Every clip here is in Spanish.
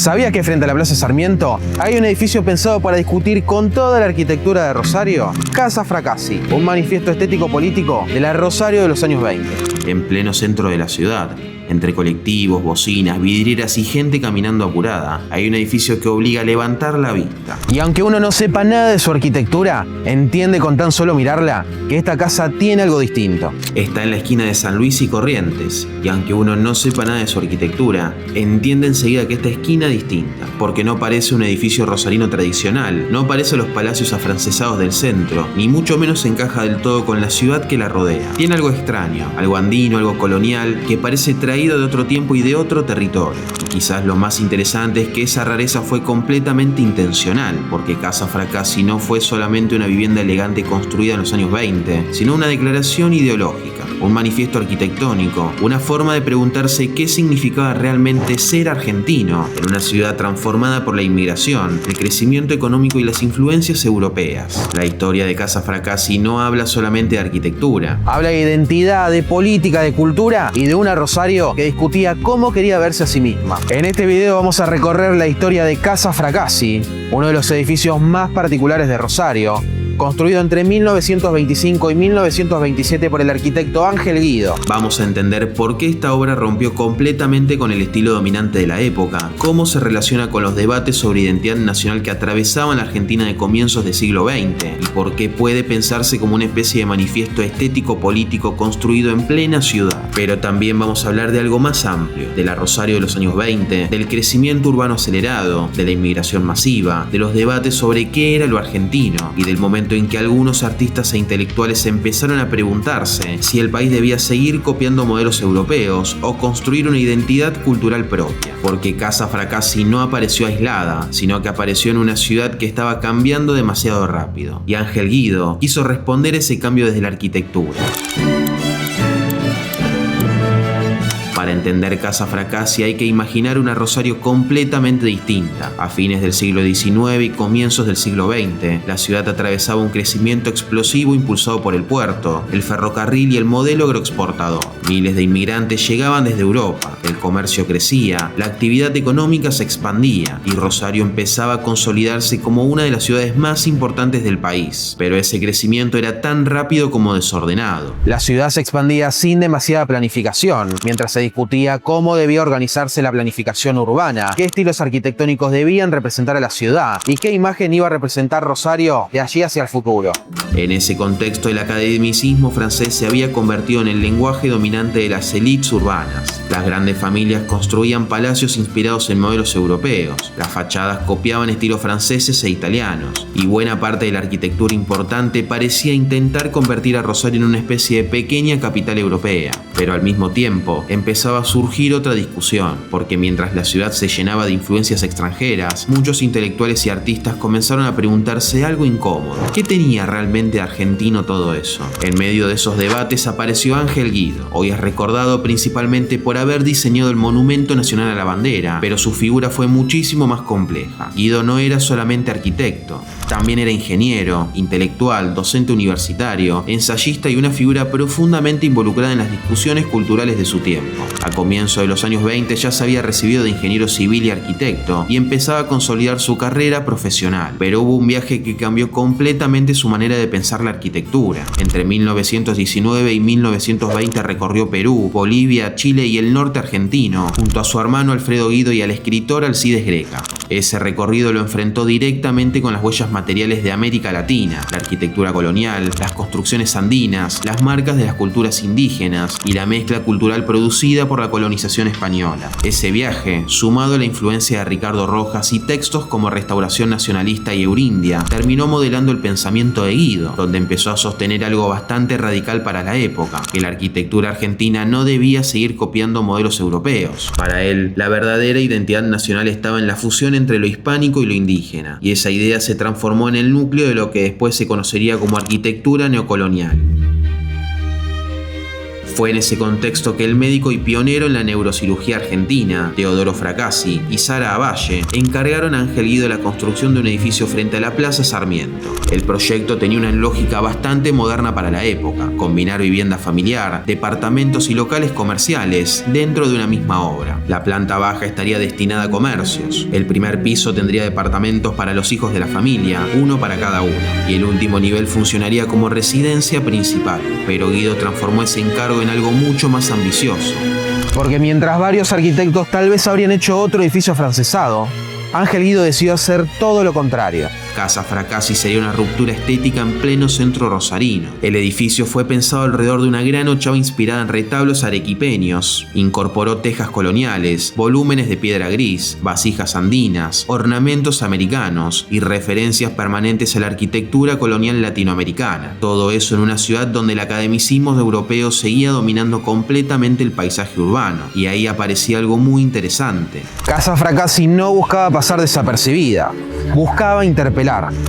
¿Sabía que frente a la Plaza Sarmiento hay un edificio pensado para discutir con toda la arquitectura de Rosario? Casa Fracassi, un manifiesto estético político de la Rosario de los años 20. En pleno centro de la ciudad, entre colectivos, bocinas, vidrieras y gente caminando apurada, hay un edificio que obliga a levantar la vista. Y aunque uno no sepa nada de su arquitectura, entiende con tan solo mirarla que esta casa tiene algo distinto. Está en la esquina de San Luis y Corrientes, y aunque uno no sepa nada de su arquitectura, entiende enseguida que esta esquina es distinta, porque no parece un edificio rosarino tradicional, no parece los palacios afrancesados del centro, ni mucho menos encaja del todo con la ciudad que la rodea. Tiene algo extraño, algo andino, algo colonial, que parece traído de otro tiempo y de otro territorio. Y quizás lo más interesante es que esa rareza fue completamente intencional, porque Casa Fracassi no fue solamente una vivienda elegante construida en los años 20, sino una declaración ideológica, un manifiesto arquitectónico, una forma de preguntarse qué significaba realmente ser argentino en una ciudad transformada por la inmigración, el crecimiento económico y las influencias europeas. La historia de Casa Fracassi no habla solamente de arquitectura. Habla de identidad, de política, de cultura y de una Rosario que discutía cómo quería verse a sí misma. En este video vamos a recorrer la historia de Casa Fracassi, uno de los edificios más particulares de Rosario, construido entre 1925 y 1927 por el arquitecto Ángel Guido. Vamos a entender por qué esta obra rompió completamente con el estilo dominante de la época, cómo se relaciona con los debates sobre identidad nacional que atravesaban la Argentina de comienzos del siglo XX, y por qué puede pensarse como una especie de manifiesto estético-político construido en plena ciudad. Pero también vamos a hablar de algo más amplio, de la Rosario de los años 20, del crecimiento urbano acelerado, de la inmigración masiva, de los debates sobre qué era lo argentino, y del momento en que algunos artistas e intelectuales empezaron a preguntarse si el país debía seguir copiando modelos europeos o construir una identidad cultural propia. Porque Casa Fracassi no apareció aislada, sino que apareció en una ciudad que estaba cambiando demasiado rápido. Y Ángel Guido quiso responder a ese cambio desde la arquitectura. Para entender Casa Fracassi hay que imaginar una Rosario completamente distinta. A fines del siglo XIX y comienzos del siglo XX, la ciudad atravesaba un crecimiento explosivo impulsado por el puerto, el ferrocarril y el modelo agroexportador. Miles de inmigrantes llegaban desde Europa, el comercio crecía, la actividad económica se expandía y Rosario empezaba a consolidarse como una de las ciudades más importantes del país. Pero ese crecimiento era tan rápido como desordenado. La ciudad se expandía sin demasiada planificación, mientras se discutía cómo debía organizarse la planificación urbana, qué estilos arquitectónicos debían representar a la ciudad y qué imagen iba a representar Rosario de allí hacia el futuro. En ese contexto, el academicismo francés se había convertido en el lenguaje dominante de las élites urbanas. Las grandes familias construían palacios inspirados en modelos europeos, las fachadas copiaban estilos franceses e italianos, y buena parte de la arquitectura importante parecía intentar convertir a Rosario en una especie de pequeña capital europea. Pero al mismo tiempo, empezaba a surgir otra discusión, porque mientras la ciudad se llenaba de influencias extranjeras, muchos intelectuales y artistas comenzaron a preguntarse algo incómodo. ¿Qué tenía realmente argentino todo eso? En medio de esos debates apareció Ángel Guido. Hoy es recordado principalmente por haber diseñado el Monumento Nacional a la Bandera, pero su figura fue muchísimo más compleja. Guido no era solamente arquitecto, también era ingeniero, intelectual, docente universitario, ensayista y una figura profundamente involucrada en las discusiones culturales de su tiempo. A comienzos de los años 20 ya se había recibido de ingeniero civil y arquitecto y empezaba a consolidar su carrera profesional, pero hubo un viaje que cambió completamente su manera de pensar la arquitectura. Entre 1919 y 1920 recorrió Perú, Bolivia, Chile y el norte argentino, junto a su hermano Alfredo Guido y al escritor Alcides Greca. Ese recorrido lo enfrentó directamente con las huellas materiales de América Latina, la arquitectura colonial, las construcciones andinas, las marcas de las culturas indígenas y la mezcla cultural producida por la colonización española. Ese viaje, sumado a la influencia de Ricardo Rojas y textos como Restauración Nacionalista y Eurindia, terminó modelando el pensamiento de Guido, donde empezó a sostener algo bastante radical para la época, que la arquitectura argentina no debía seguir copiando modelos europeos. Para él, la verdadera identidad nacional estaba en la fusión entre lo hispánico y lo indígena, y esa idea se transformó en el núcleo de lo que después se conocería como arquitectura neocolonial. Fue en ese contexto que el médico y pionero en la neurocirugía argentina, Teodoro Fracassi, y Sara Avalle encargaron a Ángel Guido la construcción de un edificio frente a la Plaza Sarmiento. El proyecto tenía una lógica bastante moderna para la época: combinar vivienda familiar, departamentos y locales comerciales dentro de una misma obra. La planta baja estaría destinada a comercios. El primer piso tendría departamentos para los hijos de la familia, uno para cada uno, y el último nivel funcionaría como residencia principal. Pero Guido transformó ese encargo en algo mucho más ambicioso. Porque mientras varios arquitectos tal vez habrían hecho otro edificio afrancesado, Ángel Guido decidió hacer todo lo contrario. Casa Fracassi sería una ruptura estética en pleno centro rosarino. El edificio fue pensado alrededor de una gran ochava inspirada en retablos arequipeños. Incorporó tejas coloniales, volúmenes de piedra gris, vasijas andinas, ornamentos americanos y referencias permanentes a la arquitectura colonial latinoamericana. Todo eso en una ciudad donde el academicismo europeo seguía dominando completamente el paisaje urbano. Y ahí aparecía algo muy interesante. Casa Fracassi no buscaba pasar desapercibida, buscaba interpelar.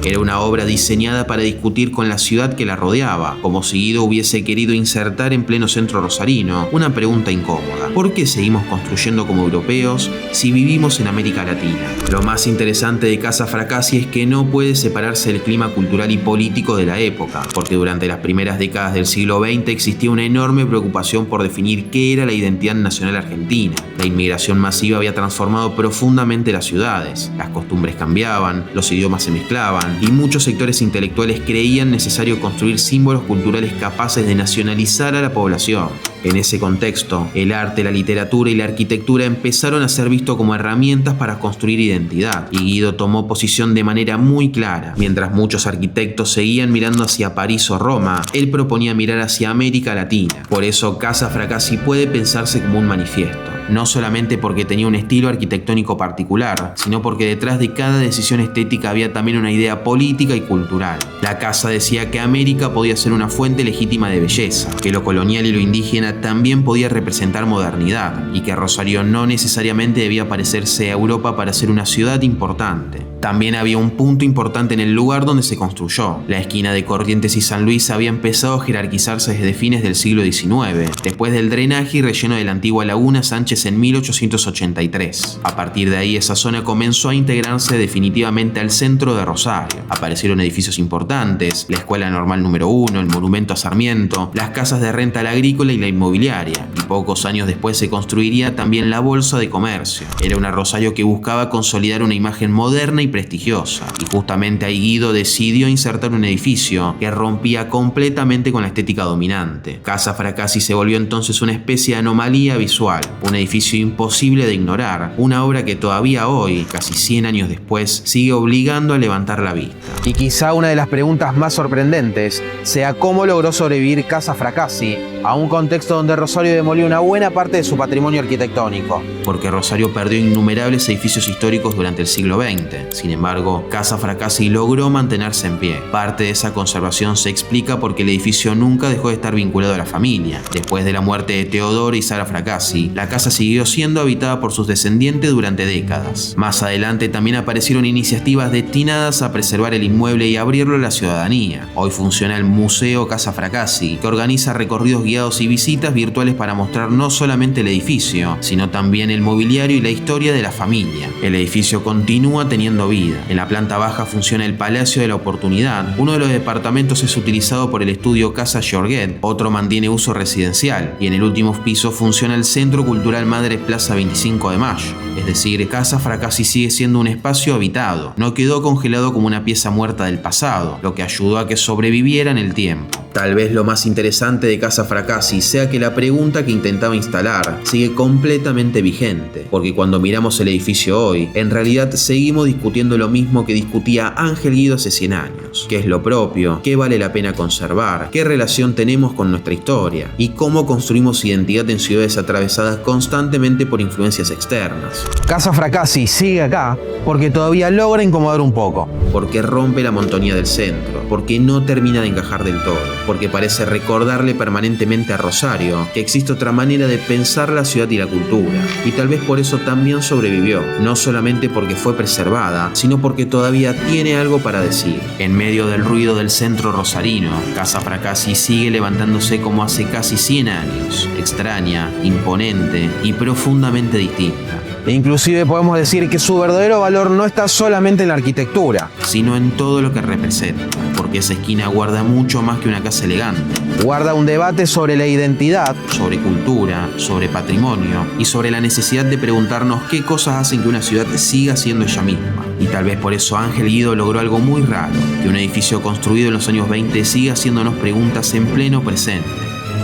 Era una obra diseñada para discutir con la ciudad que la rodeaba, como si Guido hubiese querido insertar en pleno centro rosarino una pregunta incómoda: ¿por qué seguimos construyendo como europeos si vivimos en América Latina? Lo más interesante de Casa Fracassi es que no puede separarse del clima cultural y político de la época, porque durante las primeras décadas del siglo XX existía una enorme preocupación por definir qué era la identidad nacional argentina. La inmigración masiva había transformado profundamente las ciudades, las costumbres cambiaban, los idiomas se mezclaban, y muchos sectores intelectuales creían necesario construir símbolos culturales capaces de nacionalizar a la población. En ese contexto, el arte, la literatura y la arquitectura empezaron a ser vistos como herramientas para construir identidad, y Guido tomó posición de manera muy clara. Mientras muchos arquitectos seguían mirando hacia París o Roma, él proponía mirar hacia América Latina. Por eso Casa Fracassi puede pensarse como un manifiesto. No solamente porque tenía un estilo arquitectónico particular, sino porque detrás de cada decisión estética había también una idea política y cultural. La casa decía que América podía ser una fuente legítima de belleza, que lo colonial y lo indígena también podía representar modernidad, y que Rosario no necesariamente debía parecerse a Europa para ser una ciudad importante. También había un punto importante en el lugar donde se construyó. La esquina de Corrientes y San Luis había empezado a jerarquizarse desde fines del siglo XIX, después del drenaje y relleno de la antigua laguna Sánchez en 1883. A partir de ahí, esa zona comenzó a integrarse definitivamente al centro de Rosario. Aparecieron edificios importantes: la Escuela Normal número 1, el Monumento a Sarmiento, las casas de renta la agrícola y la inmobiliaria, y pocos años después se construiría también la Bolsa de Comercio. Era una Rosario que buscaba consolidar una imagen moderna y prestigiosa, y justamente ahí Guido decidió insertar un edificio que rompía completamente con la estética dominante. Casa Fracassi se volvió entonces una especie de anomalía visual, un edificio imposible de ignorar, una obra que todavía hoy, casi 100 años después, sigue obligando a levantar la vista. Y quizá una de las preguntas más sorprendentes sea cómo logró sobrevivir Casa Fracassi a un contexto donde Rosario demolió una buena parte de su patrimonio arquitectónico. Porque Rosario perdió innumerables edificios históricos durante el siglo XX. Sin embargo, Casa Fracassi logró mantenerse en pie. Parte de esa conservación se explica porque el edificio nunca dejó de estar vinculado a la familia. Después de la muerte de Teodoro y Sara Fracassi, la casa siguió siendo habitada por sus descendientes durante décadas. Más adelante también aparecieron iniciativas destinadas a preservar el inmueble y abrirlo a la ciudadanía. Hoy funciona el Museo Casa Fracassi, que organiza recorridos guiados y visitas virtuales para mostrar no solamente el edificio, sino también el mobiliario y la historia de la familia. El edificio continúa teniendo vida. En la planta baja funciona el Palacio de la Oportunidad. Uno de los departamentos es utilizado por el estudio Casa Jorget, otro mantiene uso residencial, y en el último piso funciona el Centro Cultural Madre Plaza 25 de Mayo. Es decir, Casa Fracassi sigue siendo un espacio habitado. No quedó congelado como una pieza muerta del pasado, lo que ayudó a que sobreviviera en el tiempo. Tal vez lo más interesante de Casa Fracassi sea que la pregunta que intentaba instalar sigue completamente vigente, porque cuando miramos el edificio hoy, en realidad seguimos discutiendo lo mismo que discutía Ángel Guido hace 100 años. ¿Qué es lo propio? ¿Qué vale la pena conservar? ¿Qué relación tenemos con nuestra historia? ¿Y cómo construimos identidad en ciudades atravesadas constantemente por influencias externas? Casa Fracassi sigue acá, porque todavía logra incomodar un poco. Porque rompe la monotonía del centro, porque no termina de encajar del todo, porque parece recordarle permanentemente a Rosario que existe otra manera de pensar la ciudad y la cultura, y tal vez por eso también sobrevivió, no solamente porque fue preservada, sino porque todavía tiene algo para decir. En medio del ruido del centro rosarino, Casa Fracassi sigue levantándose como hace casi 100 años, extraña, imponente y profundamente distinta. E inclusive podemos decir que su verdadero valor no está solamente en la arquitectura, sino en todo lo que representa, porque esa esquina guarda mucho más que una casa elegante. Guarda un debate sobre la identidad, sobre cultura, sobre patrimonio y sobre la necesidad de preguntarnos qué cosas hacen que una ciudad siga siendo ella misma. Y tal vez por eso Ángel Guido logró algo muy raro, que un edificio construido en los años 20 siga haciéndonos preguntas en pleno presente.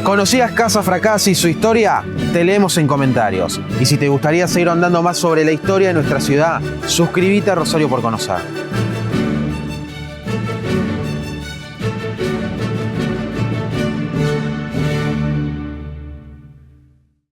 ¿Conocías Casa Fracassi y su historia? Te leemos en comentarios. Y si te gustaría seguir ahondando más sobre la historia de nuestra ciudad, suscríbete a Rosario por Conocer.